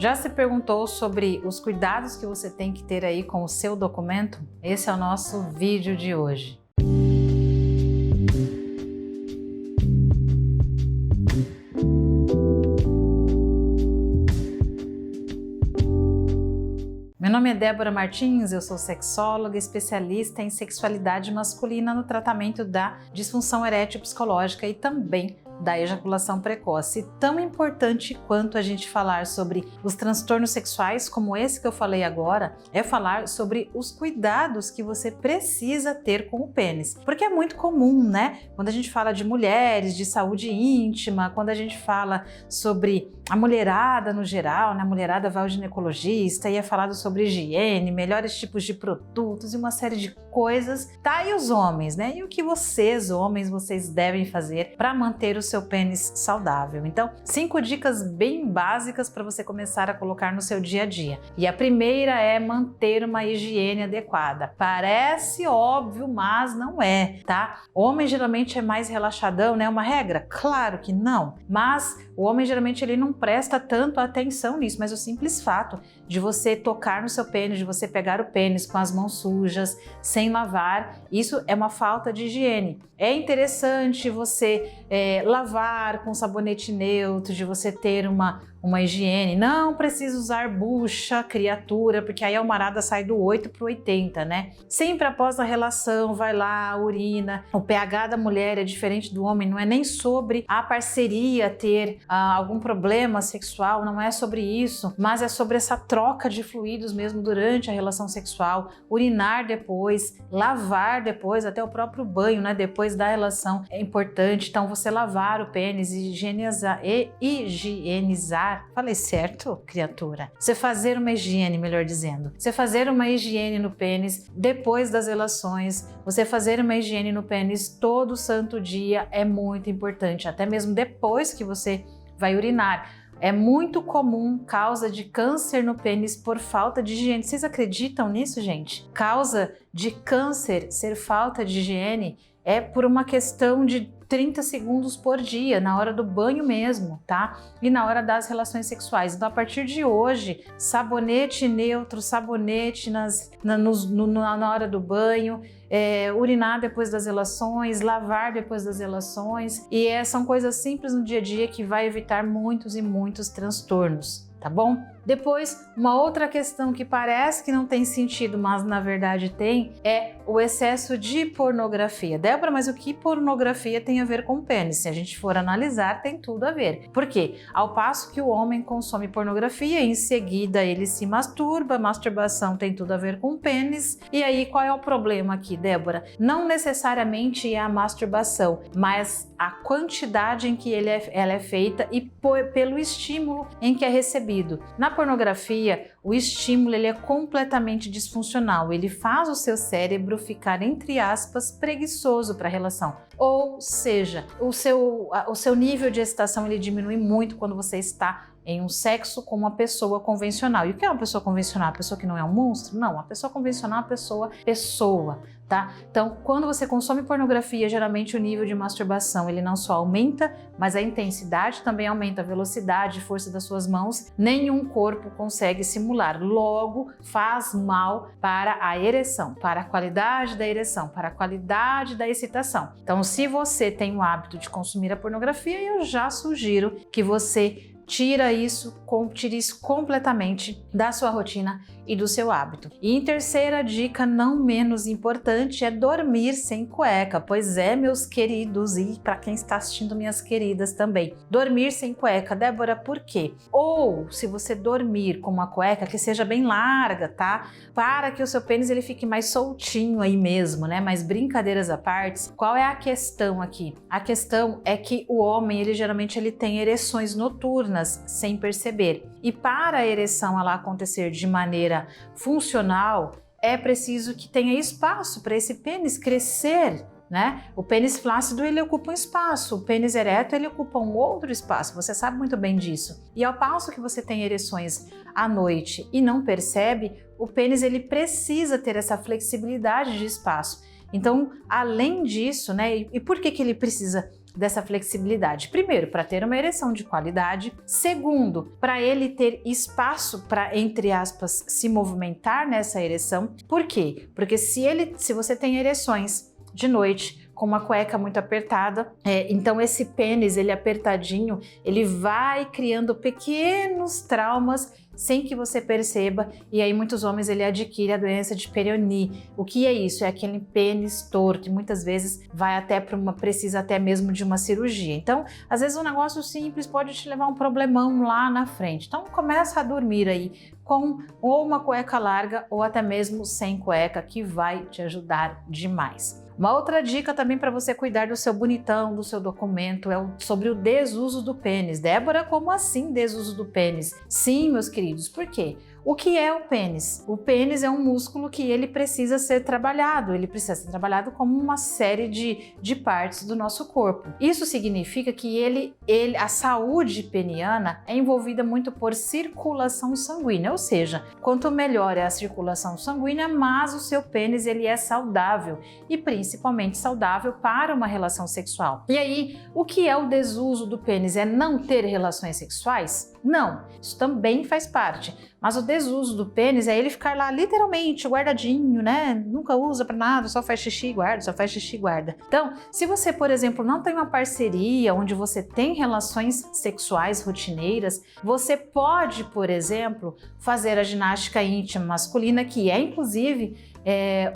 Já se perguntou sobre os cuidados que você tem que ter aí com o seu documento? Esse é o nosso vídeo de hoje. Meu nome é Débora Martins, eu sou sexóloga, especialista em sexualidade masculina no tratamento da disfunção erétil psicológica e também da ejaculação precoce. Tão importante quanto a gente falar sobre os transtornos sexuais, como esse que eu falei agora, é falar sobre os cuidados que você precisa ter com o pênis. Porque é muito comum, né? Quando a gente fala de mulheres, de saúde íntima, quando a gente fala sobre a mulherada no geral, né? A mulherada vai ao ginecologista e é falado sobre higiene, melhores tipos de produtos e uma série de coisas. Tá, e os homens, né? E o que vocês, homens, vocês devem fazer para manter o seu pênis saudável? Então, 5 dicas bem básicas para você começar a colocar no seu dia a dia. E a primeira é manter uma higiene adequada. Parece óbvio, mas não é, tá? O homem geralmente é mais relaxadão, né? Uma regra? Claro que não. Mas o homem geralmente ele não presta tanto atenção nisso, mas o simples fato de você tocar no seu pênis, de você pegar o pênis com as mãos sujas, sem lavar, isso é uma falta de higiene. É interessante você lavar com sabonete neutro, de você ter uma higiene. Não precisa usar bucha, criatura, porque aí a almarada sai do 8 para o 80, né? Sempre após a relação, vai lá, urina. O pH da mulher é diferente do homem, não é nem sobre a parceria ter algum problema sexual, não é sobre isso, mas é sobre essa troca de fluidos mesmo durante a relação sexual, urinar depois, lavar depois, até o próprio banho, né? Depois da relação é importante. Então você lavar o pênis, higienizar. Falei certo, criatura? Você fazer uma higiene, melhor dizendo. Você fazer uma higiene no pênis depois das relações, você fazer uma higiene no pênis todo santo dia é muito importante, até mesmo depois que você vai urinar. É muito comum causa de câncer no pênis por falta de higiene. Vocês acreditam nisso, gente? Causa de câncer ser falta de higiene é por uma questão de 30 segundos por dia, na hora do banho mesmo, tá? E na hora das relações sexuais. Então, a partir de hoje, sabonete neutro, sabonete na hora do banho, urinar depois das relações, lavar depois das relações. E são coisas simples no dia a dia que vai evitar muitos e muitos transtornos, tá bom? Depois, uma outra questão que parece que não tem sentido, mas na verdade tem, é o excesso de pornografia. Débora, mas o que pornografia tem a ver com o pênis? Se a gente for analisar, tem tudo a ver. Por quê? Ao passo que o homem consome pornografia, em seguida ele se masturba, masturbação tem tudo a ver com o pênis. E aí, qual é o problema aqui, Débora? Não necessariamente é a masturbação, mas a quantidade em que ela é feita e pelo estímulo em que é recebido. Na pornografia, o estímulo ele é completamente disfuncional, ele faz o seu cérebro ficar, entre aspas, preguiçoso para a relação. Ou seja, o seu nível de excitação ele diminui muito quando você está em um sexo com uma pessoa convencional. E o que é uma pessoa convencional? A pessoa que não é um monstro? Não, a pessoa convencional é uma pessoa, tá? Então, quando você consome pornografia, geralmente o nível de masturbação ele não só aumenta, mas a intensidade também aumenta, a velocidade, a força das suas mãos. Nenhum corpo consegue simular. Logo, faz mal para a ereção, para a qualidade da ereção, para a qualidade da excitação. Então, se você tem o hábito de consumir a pornografia, eu já sugiro que você tire isso completamente da sua rotina e do seu hábito. E em terceira dica, não menos importante, é dormir sem cueca. Pois é, meus queridos, e para quem está assistindo, minhas queridas também. Dormir sem cueca. Débora, por quê? Ou, se você dormir com uma cueca que seja bem larga, tá? Para que o seu pênis ele fique mais soltinho aí mesmo, né? Mas brincadeiras à parte, qual é a questão aqui? A questão é que o homem, ele geralmente tem ereções noturnas sem perceber. E para a ereção ela acontecer de maneira funcional, é preciso que tenha espaço para esse pênis crescer, né? O pênis flácido ele ocupa um espaço, o pênis ereto ele ocupa um outro espaço, você sabe muito bem disso. E ao passo que você tem ereções à noite e não percebe, o pênis ele precisa ter essa flexibilidade de espaço. Então, além disso, né? E por que ele precisa dessa flexibilidade. Primeiro, para ter uma ereção de qualidade. Segundo, para ele ter espaço para, entre aspas, se movimentar nessa ereção. Por quê? Porque se você tem ereções de noite com uma cueca muito apertada, então esse pênis, ele apertadinho, ele vai criando pequenos traumas sem que você perceba, e aí muitos homens ele adquire a doença de Peyronie. O que é isso? É aquele pênis torto, e muitas vezes vai até precisa até mesmo de uma cirurgia. Então, às vezes um negócio simples pode te levar a um problemão lá na frente. Então, começa a dormir aí com ou uma cueca larga ou até mesmo sem cueca, que vai te ajudar demais. Uma outra dica também para você cuidar do seu bonitão, do seu documento, é sobre o desuso do pênis. Débora, como assim desuso do pênis? Sim, meus queridos, por quê? O que é o pênis? O pênis é um músculo que ele precisa ser trabalhado, como uma série de partes do nosso corpo. Isso significa que a saúde peniana é envolvida muito por circulação sanguínea, ou seja, quanto melhor é a circulação sanguínea, mais o seu pênis ele é saudável e principalmente saudável para uma relação sexual. E aí, o que é o desuso do pênis? É não ter relações sexuais? Não, isso também faz parte. Mas o desuso do pênis é ele ficar lá literalmente guardadinho, né? Nunca usa pra nada, só faz xixi e guarda, só faz xixi e guarda. Então, se você, por exemplo, não tem uma parceria onde você tem relações sexuais rotineiras, você pode, por exemplo, fazer a ginástica íntima masculina, que é inclusive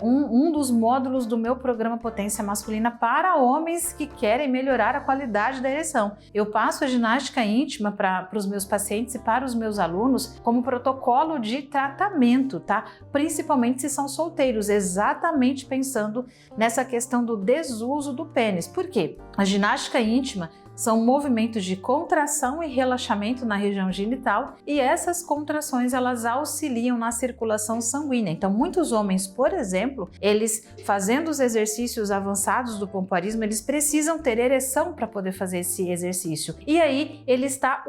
um dos módulos do meu programa Potência Masculina para homens que querem melhorar a qualidade da ereção. Eu passo a ginástica íntima para os meus pacientes e para os meus alunos como protocolo de tratamento, tá? Principalmente se são solteiros, exatamente pensando nessa questão do desuso do pênis. Por quê? A ginástica íntima são movimentos de contração e relaxamento na região genital, e essas contrações elas auxiliam na circulação sanguínea. Então, muitos homens, por exemplo, eles fazendo os exercícios avançados do pompoarismo, eles precisam ter ereção para poder fazer esse exercício. E aí ele está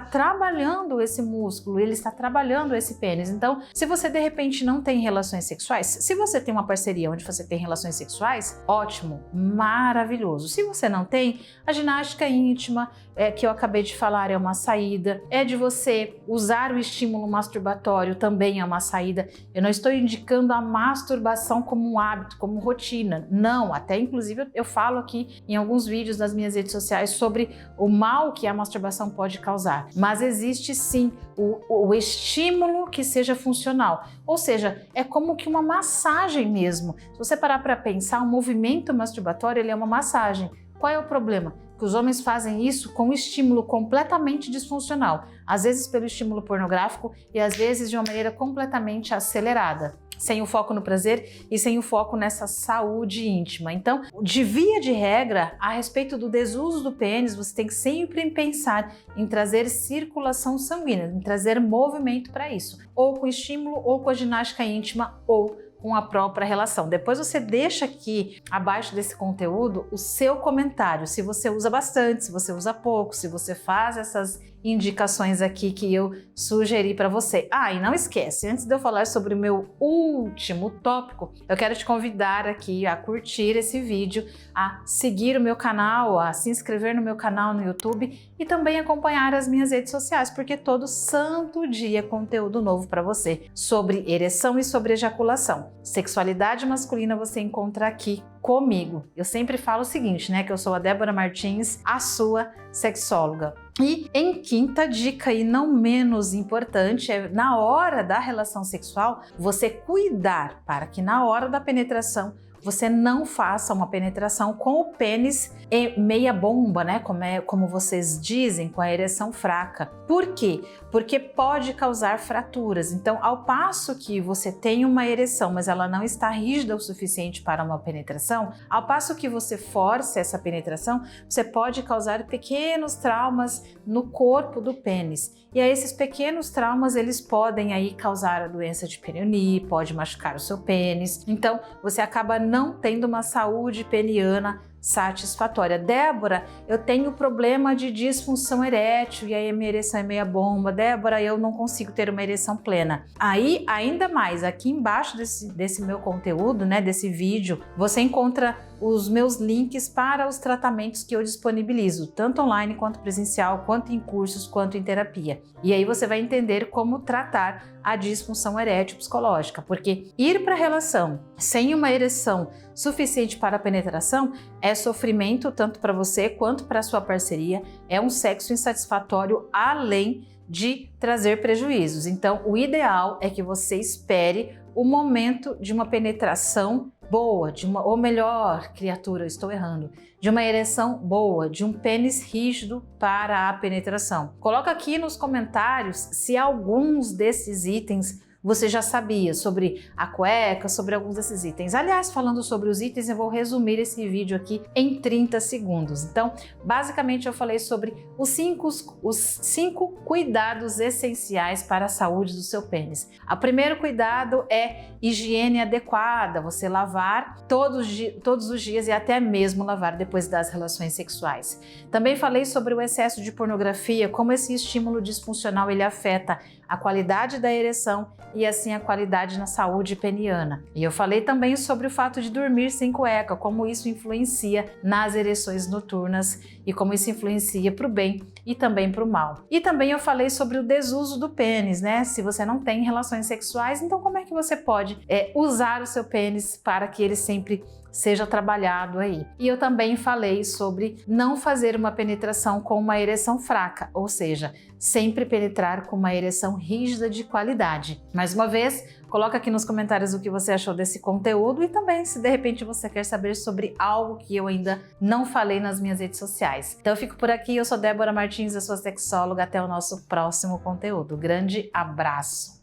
trabalhando esse músculo, ele está trabalhando esse pênis. Então, se você de repente não tem relações sexuais, se você tem uma parceria onde você tem relações sexuais, ótimo, maravilhoso. Se você não tem, a ginástica íntima, que eu acabei de falar, é uma saída. É de você usar o estímulo masturbatório, também é uma saída. Eu não estou indicando a masturbação como um hábito, como rotina. Não, até inclusive eu falo aqui em alguns vídeos das minhas redes sociais sobre o mal que a masturbação pode causar. Mas existe sim o estímulo que seja funcional. Ou seja, é como que uma massagem mesmo. Se você parar para pensar, o movimento masturbatório ele é uma massagem. Qual é o problema? Que os homens fazem isso com um estímulo completamente disfuncional, às vezes pelo estímulo pornográfico e às vezes de uma maneira completamente acelerada, sem o foco no prazer e sem o foco nessa saúde íntima. Então, de via de regra, a respeito do desuso do pênis, você tem que sempre pensar em trazer circulação sanguínea, em trazer movimento para isso, ou com estímulo, ou com a ginástica íntima, ou com a própria relação. Depois você deixa aqui abaixo desse conteúdo o seu comentário, se você usa bastante, se você usa pouco, se você faz essas indicações aqui que eu sugeri para você. E não esquece, antes de eu falar sobre o meu último tópico, eu quero te convidar aqui a curtir esse vídeo, a seguir o meu canal, a se inscrever no meu canal no YouTube e também acompanhar as minhas redes sociais, porque todo santo dia é conteúdo novo para você sobre ereção e sobre ejaculação. Sexualidade masculina você encontra aqui comigo. Eu sempre falo o seguinte, né, que eu sou a Débora Martins, a sua sexóloga. E em quinta dica, e não menos importante, é na hora da relação sexual, você cuidar para que na hora da penetração você não faça uma penetração com o pênis meia bomba, né? Como vocês dizem, com a ereção fraca. Por quê? Porque pode causar fraturas. Então, ao passo que você tem uma ereção, mas ela não está rígida o suficiente para uma penetração, ao passo que você força essa penetração, você pode causar pequenos traumas no corpo do pênis. E aí, esses pequenos traumas, eles podem aí causar a doença de Peyronie, pode machucar o seu pênis. Então, você acaba não tendo uma saúde peniana satisfatória. Débora, eu tenho problema de disfunção erétil e aí a minha ereção é meia bomba. Débora, eu não consigo ter uma ereção plena. Aí, ainda mais, aqui embaixo desse meu conteúdo, né, desse vídeo, você encontra os meus links para os tratamentos que eu disponibilizo, tanto online quanto presencial, quanto em cursos, quanto em terapia. E aí você vai entender como tratar a disfunção erétil psicológica, porque ir para a relação sem uma ereção suficiente para a penetração é sofrimento tanto para você quanto para a sua parceria, é um sexo insatisfatório além de trazer prejuízos. Então, o ideal é que você espere o momento de uma penetração boa, ou melhor, criatura, eu estou errando, de uma ereção boa, de um pênis rígido para a penetração. Coloca aqui nos comentários se alguns desses itens você já sabia, sobre a cueca, sobre alguns desses itens. Aliás, falando sobre os itens, eu vou resumir esse vídeo aqui em 30 segundos. Então, basicamente eu falei sobre os cinco cuidados essenciais para a saúde do seu pênis. O primeiro cuidado é higiene adequada, você lavar todos os dias e até mesmo lavar depois das relações sexuais. Também falei sobre o excesso de pornografia, como esse estímulo disfuncional ele afeta a qualidade da ereção e assim a qualidade na saúde peniana. E eu falei também sobre o fato de dormir sem cueca, como isso influencia nas ereções noturnas e como isso influencia para o bem e também para o mal. E também eu falei sobre o desuso do pênis, né? Se você não tem relações sexuais, então como é que você pode usar o seu pênis para que ele sempre seja trabalhado aí. E eu também falei sobre não fazer uma penetração com uma ereção fraca, ou seja, sempre penetrar com uma ereção rígida de qualidade. Mais uma vez, coloca aqui nos comentários o que você achou desse conteúdo e também se de repente você quer saber sobre algo que eu ainda não falei nas minhas redes sociais. Então eu fico por aqui, eu sou Débora Martins, eu sou sexóloga, até o nosso próximo conteúdo. Grande abraço!